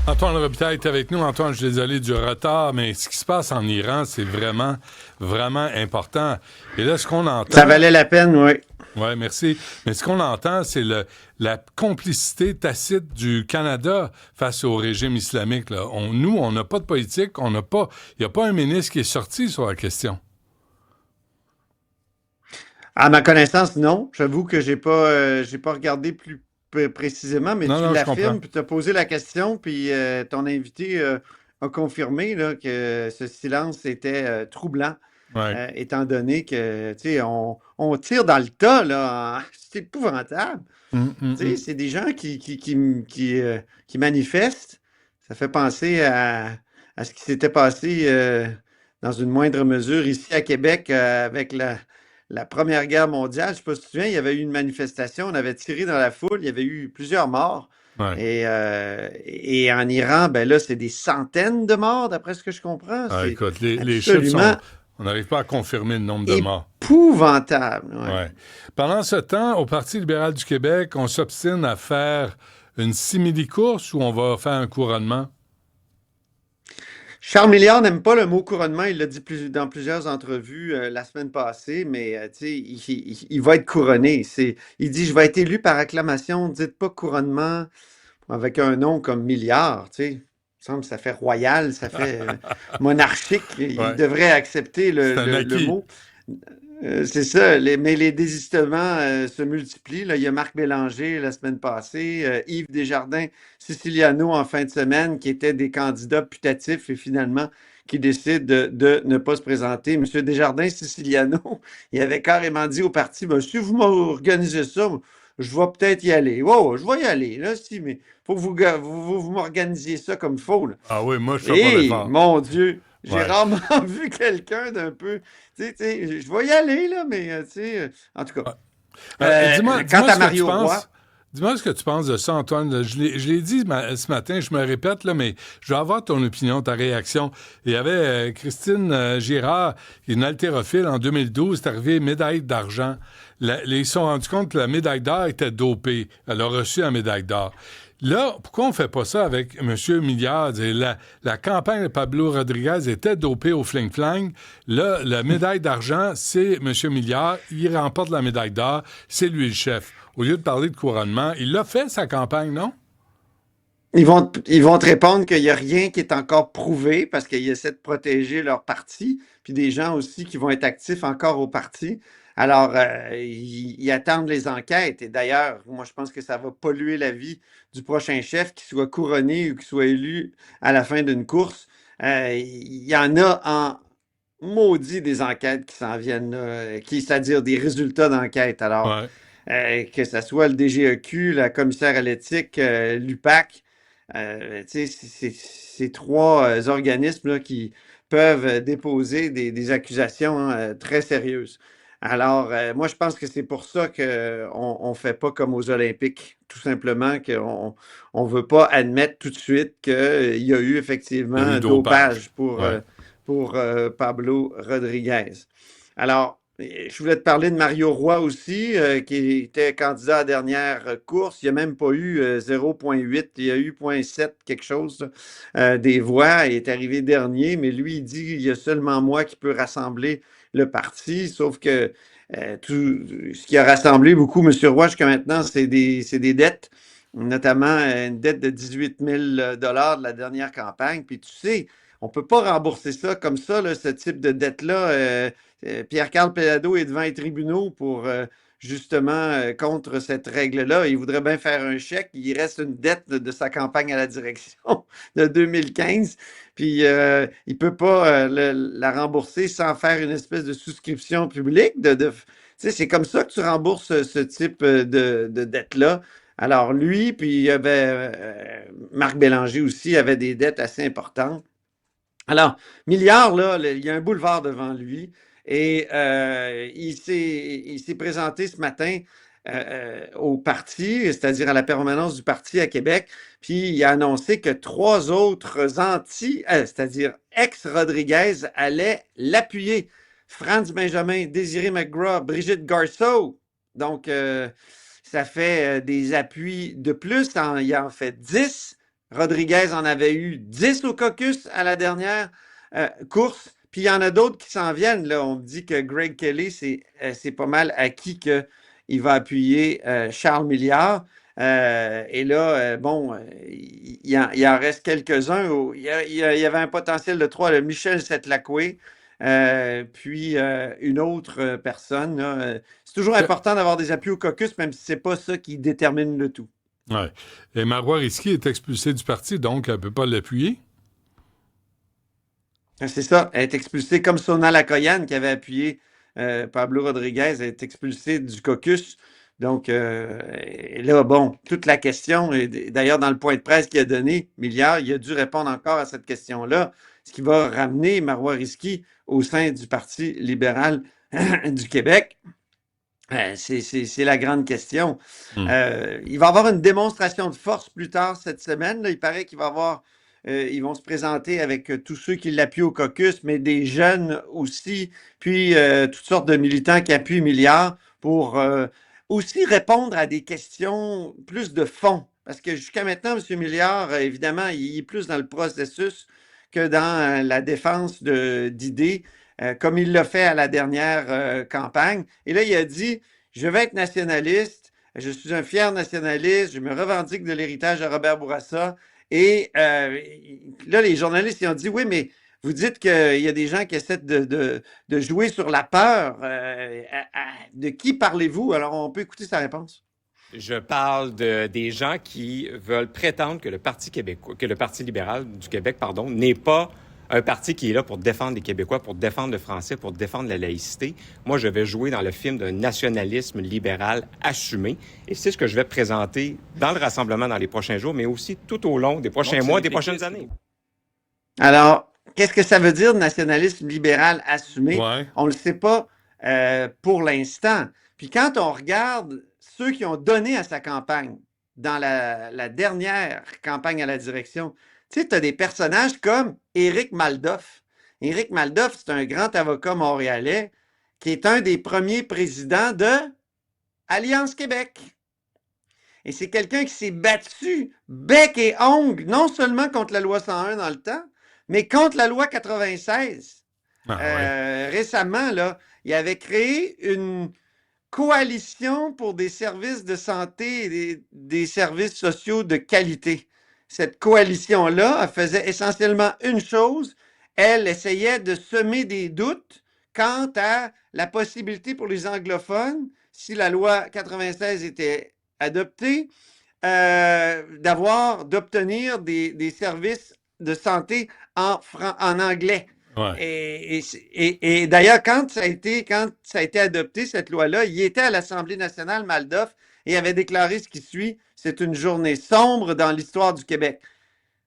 Antoine Robitaille est avec nous. Antoine, je suis désolé du retard, mais ce qui se passe en Iran, c'est vraiment, vraiment important. Et là, ce qu'on Ça entend, valait la peine, oui. ouais, merci, mais ce qu'on entend, c'est la complicité tacite du Canada face au régime islamique. Là. Nous, on n'a pas de politique, on n'a pas, il n'y a pas un ministre qui est sorti sur la question. À ma connaissance, non. J'avoue que j'ai pas regardé plus précisément, mais Non, tu non, je comprends. l'affirmes, puis tu as posé la question, puis ton invité a confirmé là, que ce silence était troublant, Ouais. étant donné que, tu sais, on tire dans le tas, là. C'est épouvantable. Hum, hum, Tu sais, hum. c'est des gens qui manifestent. Ça fait penser à ce qui s'était passé dans une moindre mesure ici à Québec avec la Première Guerre mondiale. Je ne sais pas si tu te souviens, il y avait eu une manifestation, on avait tiré dans la foule, il y avait eu plusieurs morts. Ouais. Et en Iran, ben là, c'est des centaines de morts, d'après ce que je comprends. Ah, C'est écoute, les chiffres absolument sont. On n'arrive pas à confirmer le nombre de morts. épouvantable. Ouais. Ouais. Pendant ce temps, au Parti libéral du Québec, on s'obstine à faire une simili-course où on va faire un couronnement. Charles Milliard n'aime pas le mot couronnement. Il l'a dit dans plusieurs entrevues la semaine passée, mais tu sais, il va être couronné. Il dit, je vais être élu par acclamation. Dites pas couronnement avec un nom comme Milliard. Tu sais, il me semble que ça fait royal, ça fait monarchique. Il Ouais. devrait accepter C'est un le acquis. mot. C'est ça, mais les désistements se multiplient. Là. Il y a Marc Bélanger la semaine passée, Yves Desjardins, Siciliano en fin de semaine, qui étaient des candidats putatifs et finalement qui décident de ne pas se présenter. Monsieur Desjardins, Siciliano, il avait carrément dit au parti, ben, si vous m'organisez ça, je vais peut-être y aller. Wow, je vais y aller, là, si, mais faut que vous m'organisiez ça comme il faut. Là. Ah oui, moi, je fais pas Et d'effort. mon Dieu, j'ai Ouais. rarement vu quelqu'un d'un peu. Tu sais, je vais y aller, là, mais tu sais, en tout cas. Ouais. Dis-moi, Quant dis-moi à ce que tu Mario Roy, penses. Dis-moi ce que tu penses de ça, Antoine. Là, je l'ai dit ce matin, je me répète, là, mais je veux avoir ton opinion, ta réaction. Il y avait Christine Girard, une haltérophile en 2012, est arrivée médaille d'argent. Ils se sont rendus compte que la médaille d'or était dopée. Elle a reçu la médaille d'or. Là, pourquoi on ne fait pas ça avec M. Milliard? La campagne de Pablo Rodriguez était dopée au fling-flang. Là, la médaille d'argent, c'est M. Milliard. Il remporte la médaille d'or. C'est lui le chef. Au lieu de parler de couronnement, il l'a fait, sa campagne, non? ils vont te répondre qu'il n'y a rien qui est encore prouvé parce qu'ils essaient de protéger leur parti, puis des gens aussi qui vont être actifs encore au parti. Alors, ils attendent les enquêtes. Et d'ailleurs, moi, je pense que ça va polluer la vie du prochain chef, qu'il soit couronné ou qu'il soit élu à la fin d'une course. Il y en a en maudit des enquêtes qui s'en viennent, là, c'est-à-dire des résultats d'enquête. Alors, Ouais. que ce soit le DGEQ, la commissaire à l'éthique, l'UPAC, tu sais, c'est ces trois organismes là, qui peuvent déposer des accusations hein, très sérieuses. Alors, moi, je pense que c'est pour ça qu'on ne fait pas comme aux Olympiques, tout simplement, qu'on ne veut pas admettre tout de suite qu'il y a eu Il y a eu effectivement dopage. dopage Ouais. pour Pablo Rodriguez. Alors, je voulais te parler de Mario Roy aussi, qui était candidat à la dernière course. Il n'a même pas eu 0,8, il a eu 0,7 quelque chose des voix. Il est arrivé dernier, mais lui, il dit il y a seulement moi qui peux rassembler le parti. Sauf que tout ce qui a rassemblé beaucoup M. Roy jusqu'à maintenant, c'est des dettes, notamment une dette de 18 000 de la dernière campagne. Puis tu sais, on ne peut pas rembourser ça comme ça, là, ce type de dette-là. Pierre-Carl Pelado est devant les tribunaux pour justement contre cette règle-là. Il voudrait bien faire un chèque. Il reste une dette de sa campagne à la direction de 2015. Puis il ne peut pas la rembourser sans faire une espèce de souscription publique. Tu sais, c'est comme ça que tu rembourses ce type de dette-là. Alors lui, puis il y avait Marc Bélanger aussi, avait des dettes assez importantes. Alors, Milliard, là, il y a un boulevard devant lui et il s'est présenté ce matin au parti, c'est-à-dire à la permanence du parti à Québec, puis il a annoncé que trois autres c'est-à-dire ex-Rodriguez, allaient l'appuyer. Franz Benjamin, Désiré McGraw, Brigitte Garceau. Donc, ça fait des appuis de plus. Il en fait 10. Rodriguez en avait eu 10 au caucus à la dernière course. Puis il y en a d'autres qui s'en viennent. Là. On me dit que Greg Kelly, c'est pas mal acquis qu'il va appuyer Charles Milliard. Et là, bon, il en reste quelques-uns. Il y avait un potentiel de 3, le Michel Setlacoué, puis une autre personne. Là. C'est toujours important d'avoir des appuis au caucus, même si c'est pas ça qui détermine le tout. Ouais. Et Marois Risky est expulsé du parti, donc elle ne peut pas l'appuyer. C'est ça, elle est expulsée comme Sona Lakoyan qui avait appuyé Pablo Rodriguez, elle est expulsée du caucus. Donc et là, bon, toute la question, et d'ailleurs dans le point de presse qu'il a donné, Milliard, il a dû répondre encore à cette question-là, ce qui va ramener Marois Risky au sein du Parti libéral du Québec. C'est la grande question. Hmm. Il va y avoir une démonstration de force plus tard cette semaine. Là. Il paraît qu'il va y avoir, ils vont se présenter avec tous ceux qui l'appuient au caucus, mais des jeunes aussi, puis toutes sortes de militants qui appuient Milliard pour aussi répondre à des questions plus de fond. Parce que jusqu'à maintenant, M. Milliard, évidemment, il est plus dans le processus que dans la défense d'idées comme il l'a fait à la dernière campagne. Et là, il a dit, je vais être nationaliste, je suis un fier nationaliste, je me revendique de l'héritage de Robert Bourassa. Et là, les journalistes ils ont dit, oui, mais vous dites qu'il y a des gens qui essaient de jouer sur la peur. De qui parlez-vous? Alors, on peut écouter sa réponse. Je parle des gens qui veulent prétendre que le Parti québécois, que le Parti libéral du Québec, pardon, n'est pas un parti qui est là pour défendre les Québécois, pour défendre le français, pour défendre la laïcité. Moi, je vais jouer dans le film d'un nationalisme libéral assumé. Et c'est ce que je vais présenter dans le rassemblement dans les prochains jours, mais aussi tout au long des prochains mois, des prochaines années. Alors, qu'est-ce que ça veut dire nationalisme libéral assumé? Ouais. On ne le sait pas pour l'instant. Puis quand on regarde ceux qui ont donné à sa campagne dans la dernière campagne à la direction, tu sais, tu as des personnages comme Éric Maldoff. Éric Maldoff, c'est un grand avocat montréalais qui est un des premiers présidents de Alliance Québec. Et c'est quelqu'un qui s'est battu bec et ongle, non seulement contre la loi 101 dans le temps, mais contre la loi 96. Récemment, là, il avait créé une coalition pour des services de santé et des services sociaux de qualité. Cette coalition-là faisait essentiellement une chose, elle essayait de semer des doutes quant à la possibilité pour les anglophones, si la loi 96 était adoptée, d'obtenir des services de santé en anglais. Ouais. Et d'ailleurs, quand ça a été adopté, cette loi-là, il était à l'Assemblée nationale, Maldoff, et avait déclaré ce qui suit, c'est une journée sombre dans l'histoire du Québec.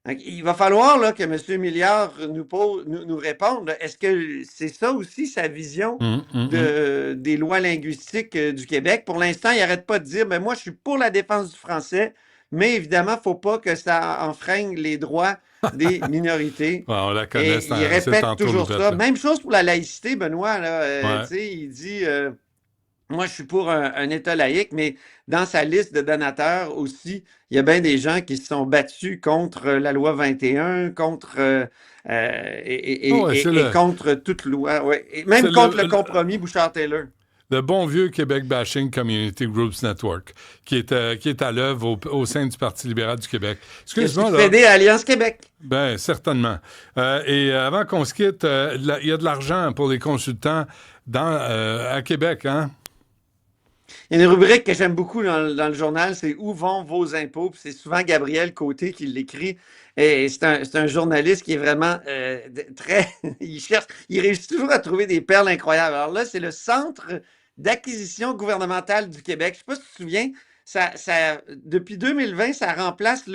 Donc, il va falloir là, que M. Milliard nous réponde. Est-ce que c'est ça aussi sa vision des lois linguistiques du Québec? Pour l'instant, il n'arrête pas de dire, mais moi, je suis pour la défense du français, mais évidemment, il ne faut pas que ça enfreigne les droits des minorités. Ouais, on la connaît, Et il répète toujours ça. Là. Même chose pour la laïcité, Benoît. Là, ouais. Il dit, moi, je suis pour un État laïque, mais dans sa liste de donateurs aussi, il y a bien des gens qui se sont battus contre la loi 21, contre et contre toute loi, ouais. Et même contre le compromis Bouchard-Taylor. Le bon vieux Québec Bashing Community Groups Network, qui est à l'œuvre au sein du Parti libéral du Québec. Excuse-moi, là. Fédé à Alliance Québec. Ben, certainement. Et avant qu'on se quitte, il y a de l'argent pour les consultants à Québec, hein? Il y a une rubrique que j'aime beaucoup dans le journal, c'est Où vont vos impôts? Puis c'est souvent Gabriel Côté qui l'écrit. Et c'est un journaliste qui est vraiment très. Il réussit toujours à trouver des perles incroyables. Alors là, c'est le Centre d'acquisition gouvernementale du Québec. Je ne sais pas si tu te souviens, depuis 2020, ça remplace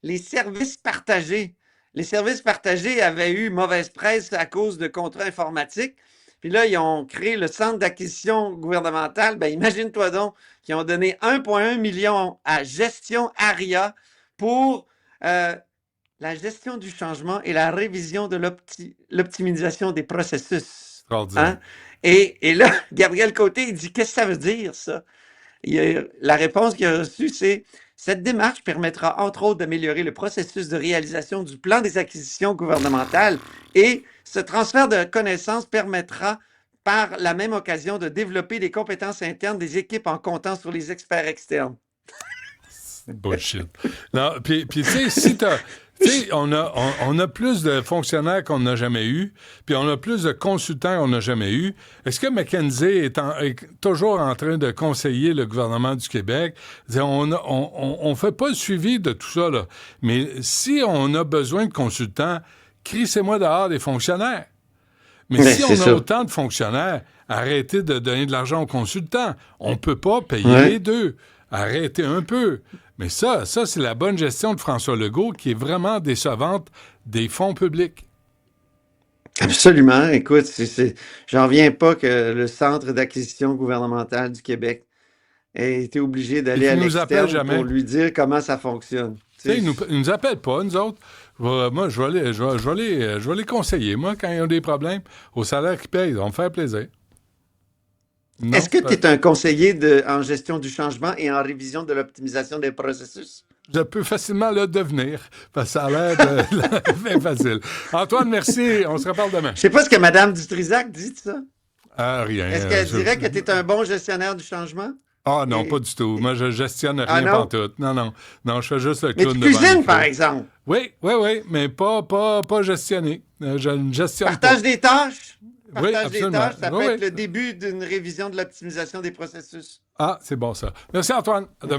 les services partagés. Les services partagés avaient eu mauvaise presse à cause de contrats informatiques. Puis là, ils ont créé le Centre d'acquisition gouvernementale. Ben, imagine-toi donc qu'ils ont donné 1,1 million à Gestion ARIA pour la gestion du changement et la révision de l'optimisation des processus. Hein? Et là, Gabriel Côté, il dit, qu'est-ce que ça veut dire, ça? La réponse qu'il a reçue, c'est Cette démarche permettra entre autres d'améliorer le processus de réalisation du plan des acquisitions gouvernementales et ce transfert de connaissances permettra par la même occasion de développer les compétences internes des équipes en comptant sur les experts externes. Bullshit. Non, puis tu sais, si t'as... Tu sais, on a plus de fonctionnaires qu'on n'a jamais eu, puis on a plus de consultants qu'on n'a jamais eu. Est-ce que McKinsey est toujours en train de conseiller le gouvernement du Québec? On fait pas le suivi de tout ça, là. Mais si on a besoin de consultants, crissez-moi dehors des fonctionnaires. Mais si on a autant de fonctionnaires, arrêtez de donner de l'argent aux consultants. On peut pas payer les deux. Arrêtez un peu. Mais ça, c'est la bonne gestion de François Legault qui est vraiment décevante des fonds publics. Absolument. Écoute, j'en reviens pas que le Centre d'acquisition gouvernementale du Québec ait été obligé d'aller à l'externe pour lui dire comment ça fonctionne. Ils nous appellent pas, nous autres. Moi, je vais les conseiller, moi, quand ils ont des problèmes, au salaire qu'ils payent. Ils vont me faire plaisir. Non, est-ce que tu es un conseiller en gestion du changement et en révision de l'optimisation des processus? Je peux facilement le devenir, parce que ça a l'air bien facile. Antoine, merci. On se reparle demain. Je sais pas ce que Mme Dutrisac dit de ça. Rien. Est-ce qu'elle dirait que tu es un bon gestionnaire du changement? Ah non, pas du tout. Moi, je gestionne rien pantoute. Non, je fais juste le clown. Mais tu cuisines, par exemple. Oui, mais pas gestionner. Je ne gestionne pas. Partage des tâches? Partage des tâches, ça peut être le début d'une révision de l'optimisation des processus. Ah, c'est bon ça. Merci Antoine. À demain.